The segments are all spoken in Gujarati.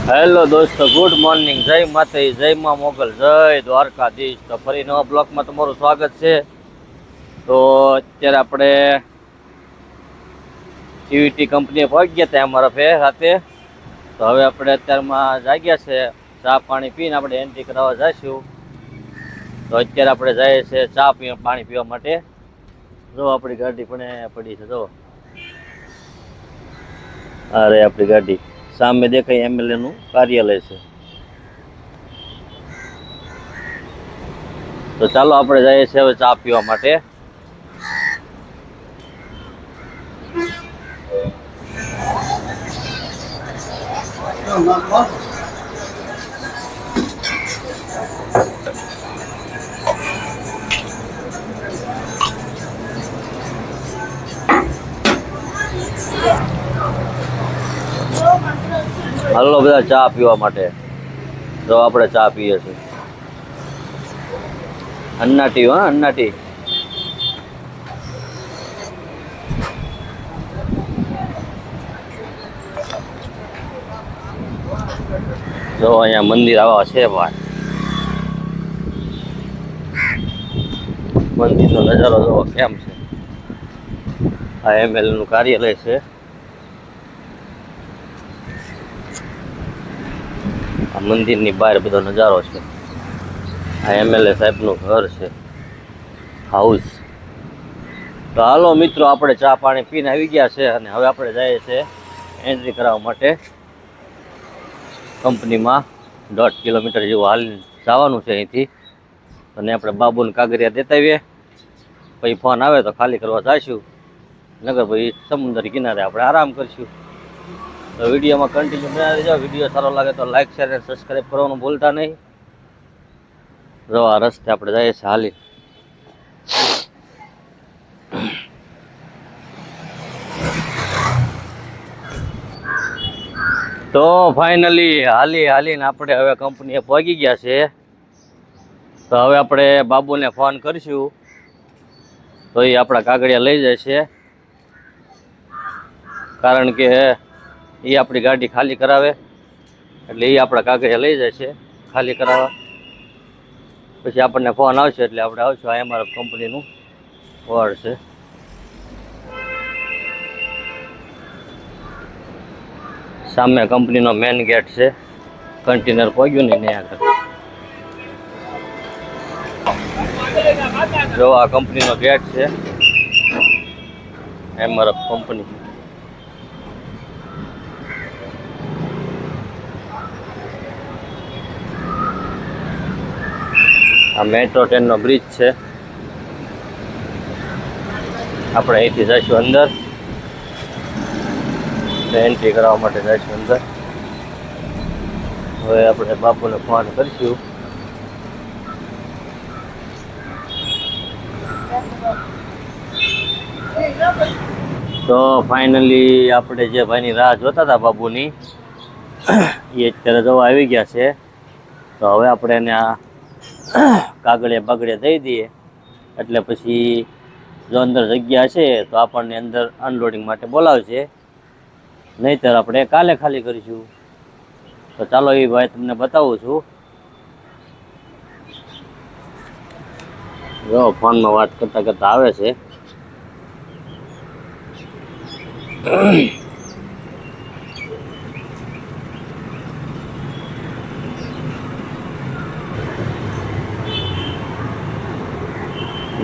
હેલો દોસ્તો, ગુડ મોર્નિંગ, જય માતાજી, જય માં મોગલ, જય દ્વારકાધીશ. તો ફરી નવા બ્લોકમાં તમારું સ્વાગત છે. તો અત્યારે આપણે સીવીટી કંપનીએ પહોંચી ગયા હતા અમારા ફે સાથે. તો હવે આપણે અત્યારમાં જાગ્યા છે, ચા પાણી પીને આપણે એન્ટ્રી કરાવવા જઈશું. તો અત્યારે આપણે જઈએ છીએ ચા પાણી પીવા માટે. જો આપણી ગાડી પણ પડી છે, જો અરે આપણી ગાડી સામે દેખાય એમએલએ નું કાર્યાલય છે. તો ચાલો આપણે જઈએ છીએ હવે ચા પીવા માટે. હાલો બધા ચા પીવા માટે. જો આપણે ચા પીએ છીએ અન્નાટી. અન્નાટી. જો અહીંયા મંદિર આવા છે ભાઈ. મંદિરનો નજારો જોવો કેમ છે. આ એમએલએ નું કાર્યાલય છે. આ મંદિરની બહાર બધો નજારો છે. આ એમએલએ સાહેબનું ઘર છે, હાઉસ. તો હાલો મિત્રો, આપણે ચા પાણી પીને આવી ગયા છે અને હવે આપણે જઈએ છીએ એન્ટ્રી કરાવવા માટે કંપનીમાં. 1.5 કિલોમીટર જેવું હાલ જવાનું છે અહીંથી. અને આપણે બાબુને કાગરિયા દેતા આવીએ, પછી ફોન આવે તો ખાલી કરવા જઈશું. નગર ભાઈ સમુદ્ર કિનારે આપણે આરામ કરીશું. તો વિડીયોમાં કન્ટિન્યુ બનાવી દેજો. વિડીયો સારો લાગે તો લાઈક, શેર અને સબસ્ક્રાઈબ કરવાનું ભૂલતા નહીં. જો આ રસ્તે આપણે જઈએ છીએ હાલી. તો ફાઇનલી હાલીને આપણે હવે કંપનીએ પહોંચી ગયા છે. તો હવે આપણે બાબુને ફોન કરીશું તો એ આપણા કાગળિયા લઈ જાય છે. કારણ કે એ આપણી ગાડી ખાલી કરાવે એટલે એ આપણા કાગળિયા લઈ જાય છે ખાલી કરાવવા. પછી આપણને ફોન આવશે એટલે આપણે આવશું. આ અમારા કંપનીનું વોર્ડ છે. સામે કંપનીનો મેઇન ગેટ છે. કન્ટેનર પહોંચ્યું ને આગળ જો આ કંપનીનો ગેટ છે. MRF company. આ મેટ્રો ટ્રેનનો બ્રિજ છે. આપણે અહીંથી જઈશું અંદર, એન્ટ્રી કરાવવા માટે જઈશું અંદર. હવે આપણે બાપુને ફોન કરીશું. તો ફાઇનલી આપણે જે ભાઈની રાહ જોતા હતા બાબુની, એ અત્યારે જવા આવી ગયા છે. તો હવે આપણે એને આ કાગળિયા દઈ દઈએ એટલે પછી જો અંદર જગ્યા છે તો આપણને અંદર અનલોડિંગ માટે બોલાવશે, નહીંતર આપણે કાલે ખાલી કરીશું. તો ચાલો એ ભાઈ તમને બતાવું છું. જો ફોનમાં વાત કરતા કરતા આવે છે.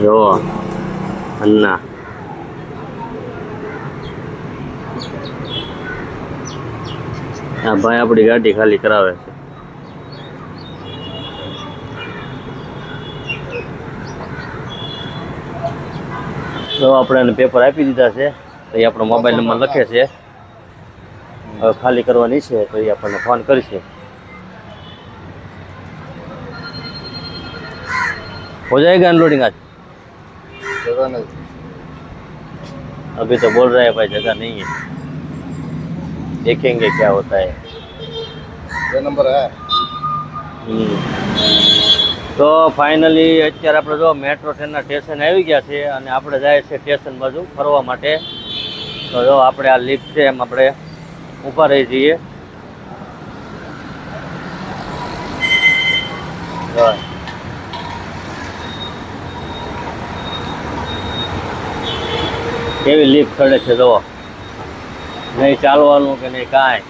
જો અન્ના આ ભાઈ આપણી ગાડી ખાલી કરાવે છે. તો આપણે એને પેપર આપી દીધા છે. તો એ આપણો મોબાઈલ નંબર લખે છે. હવે ખાલી કરવાની છે તો એ આપણને ફોન કરશે. हो जाएगा अनलोडिंग आज? जगह नहीं, अभी तो बोल रहे हैं भाई जगह नहीं है, देखेंगे क्या होता है. ये नंबर है. તો ફાઇનલી અત્યારે આપણે જો મેટ્રો ટ્રેનના સ્ટેશન આવી ગયા છે અને આપણે જાય છે સ્ટેશન બાજુ ફરવા માટે. તો જો આપણે આ લિફ્ટ છે એમ આપણે ऊपर रही जाइए। જો. કેવી લીફ ચડે છે જુઓ. નહીં ચાલવાનું કે નહીં કાંઈ.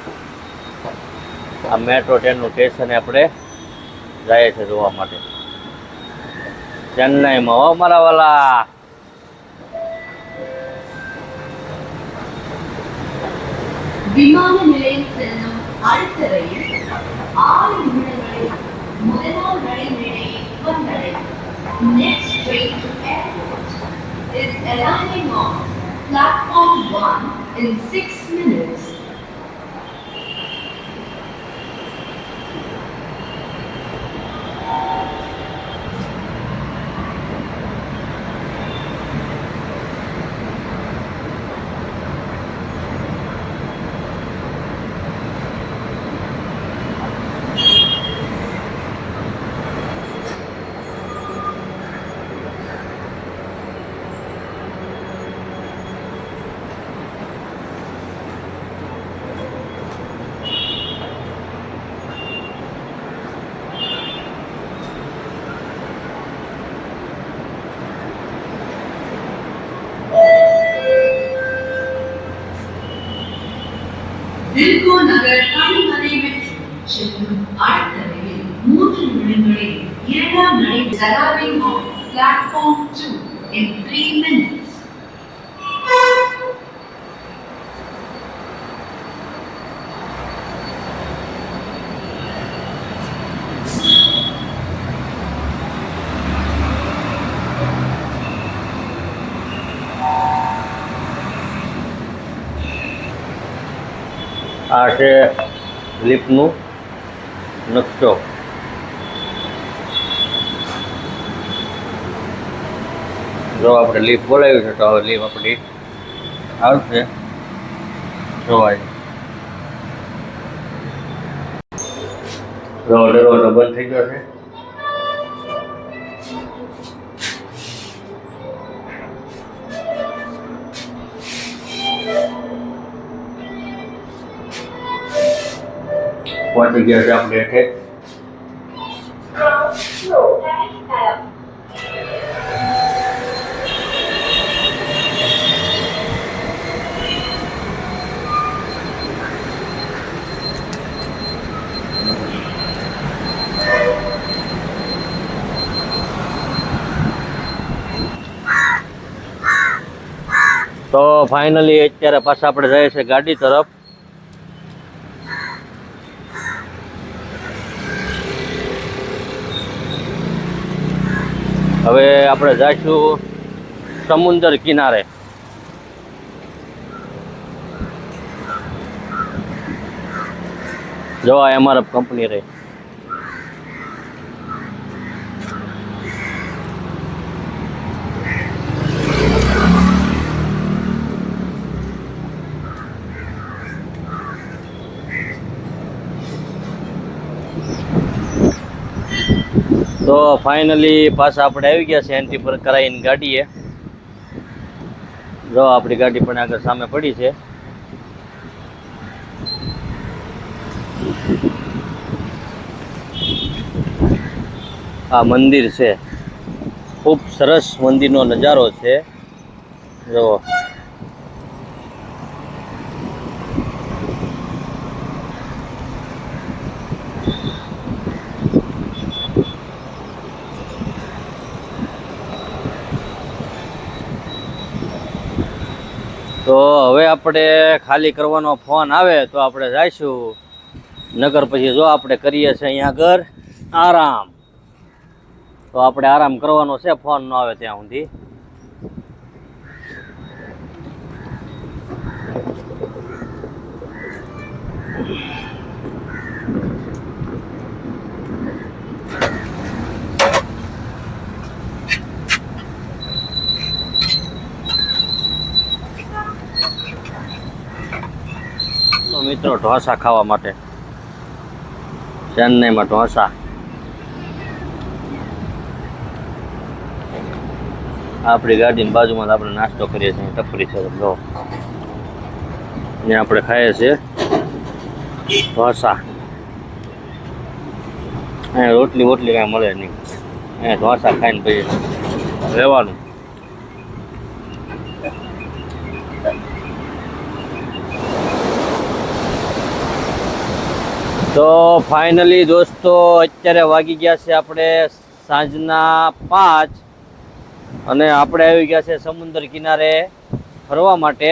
આ મેટ્રો ટ્રેનનું સ્ટેશન આપણે જાય છે જોવા માટે ચેન્નાઈમાં. હો મારા વાલા. விமான நிலையம் செல்லும் அடுத்த ரயில் 6 நிமிடங்களில் முதலாம் நடைமேடையை வந்தடையும். Next train to airport is arriving on platform 1 in 6 minutes. வில்கோ Nagar தனிமலை metro செல்லும் அடுத்த ரயில் 3 நிமிடங்களில் இரண்டாம் நடை arriving on platform 2 in 3 minutes. આ છે લિફ્ટનું નકશો. જો આપણે લિફ્ટ બોલાવ્યું છે તો હવે લિફ્ટ આપણી આવશે જોવાય. દરવાજો બંધ થઈ ગયો છે. પહોંચી ગયા છે આપણે હેઠે. તો ફાઇનલી અત્યારે પાછા આપણે જઈએ છીએ ગાડી તરફ. હવે આપણે જઈશું સમુદ્ર કિનારે. જો આ એમઆરએફ કંપની રહી. તો ફાઇનલી પાછા આપણે આવી ગયા છે એન્ટ્રી પર કરાવીને ગાડીએ. જો આપણી ગાડી પણ આગળ સામે પડી છે. આ મંદિર છે, ખૂબ સરસ મંદિરનો નજારો છે. જો તો હવે આપણે ખાલી કરવાનો ફોન આવે તો આપણે જઈશું. નગર પછી જો આપણે કરીએ છીએ અહીંયા આગળ આરામ. તો આપણે આરામ કરવાનો છે ફોન ન આવે ત્યાં સુધી. મિત્રો ઢોસા ખાવા માટે ચેન્નઈમાં ઢોસા. આપણી ગાડીની બાજુમાં આપણે નાસ્તો કરીએ છીએ. ટપરી છે જો અહીંયા આપણે ખાઈએ છીએ ઢોસા. અહીંયા રોટલી વોટલી કાંઈ મળે નહીં. અહીંયા ઢોસા ખાઈને પછી રહેવાનું. તો ફાઇનલી દોસ્તો અત્યારે વાગી ગયા છે આપણે સાંજના 5 અને આપણે આવી ગયા છે સમુદ્ર કિનારે ફરવા માટે.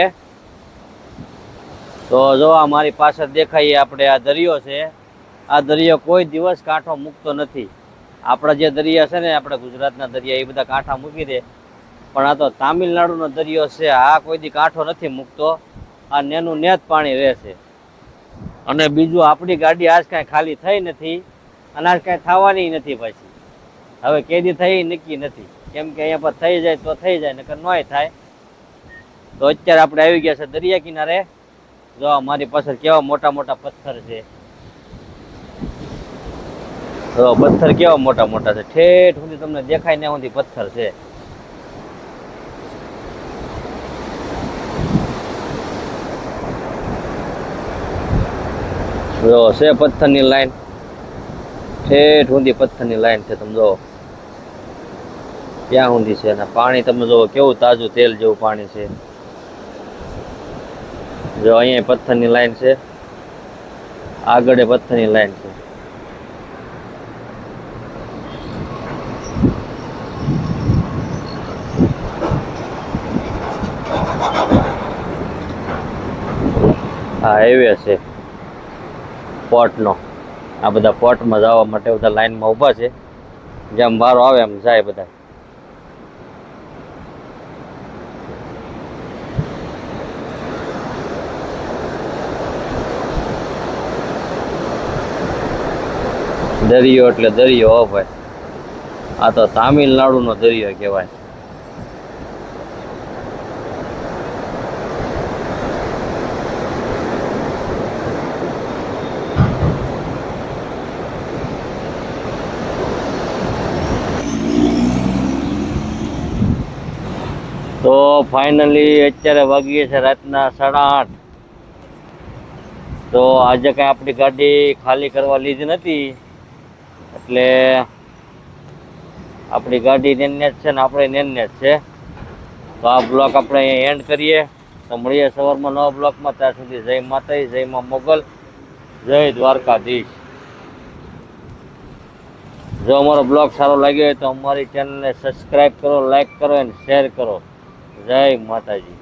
તો જો આ મારી પાછળ દેખાય આપણે આ દરિયો છે. આ દરિયો કોઈ દિવસ કાંઠો મૂકતો નથી. આપણા જે દરિયા છે ને આપણે ગુજરાતના દરિયા એ બધા કાંઠા મૂકી દે, પણ આ તો તામિલનાડુનો દરિયો છે. આ કોઈ દી કાંઠો નથી મૂકતો. આ નેનું નેત પાણી રહેશે. અને બીજું આપણી ગાડી આજ કાંઈ ખાલી થઈ નથી અને આજ કાંઈ થવાની નથી. પાછી હવે કેદી થઈ નક્કી નથી, કેમ કે અહીંયા પર થઈ જાય તો થઈ જાય, નકર નોય થાય. તો અત્યારે આપણે આવી ગયા છે દરિયા કિનારે. જો મારી પાછળ કેવા મોટા મોટા પથ્થર છે. તો પથ્થર કેવા મોટા મોટા છે, ઠેઠ સુધી તમને દેખાય ને સુધી પથ્થર છે. જો છે પથ્થરની લાઈન, ઠેઠ સુધી પથ્થરની લાઈન છે. તમે જો ત્યાં સુધી છે. અને પાણી તમે જો કેવું તાજું તેલ જેવું પાણી છે. જો અહીંયા પથ્થરની લાઈન છે, આગળ પથ્થરની લાઈન છે. આ હાઈવે છે પોર્ટનો. આ બધા પોર્ટમાં જવા માટે બધા લાઈનમાં ઊભા છે. જેમ વારો આવે એમ જાય બધા. દરિયો એટલે દરિયો હો ભાઈ. આ તો તામિલનાડુનો દરિયો કહેવાય. તો ફાઇનલી અત્યારે વાગીએ છે રાતના 8:30. તો આજે કાંઈ આપણી ગાડી ખાલી કરવા લીધી નથી, એટલે આપણી ગાડી નેને જ છે ને આપણે નેને જ છે. તો આ બ્લોક આપણે અહીંયા એન્ડ કરીએ. તો મળીએ સવારમાં નવા બ્લોકમાં. ત્યાં સુધી જય માતાજી, જય મા મોગલ, જય દ્વારકાધીશ. જો અમારો બ્લોગ સારો લાગ્યો હોય તો અમારી ચેનલને સબસ્ક્રાઈબ કરો, લાઈક કરો અને શેર કરો. જય માતાજી.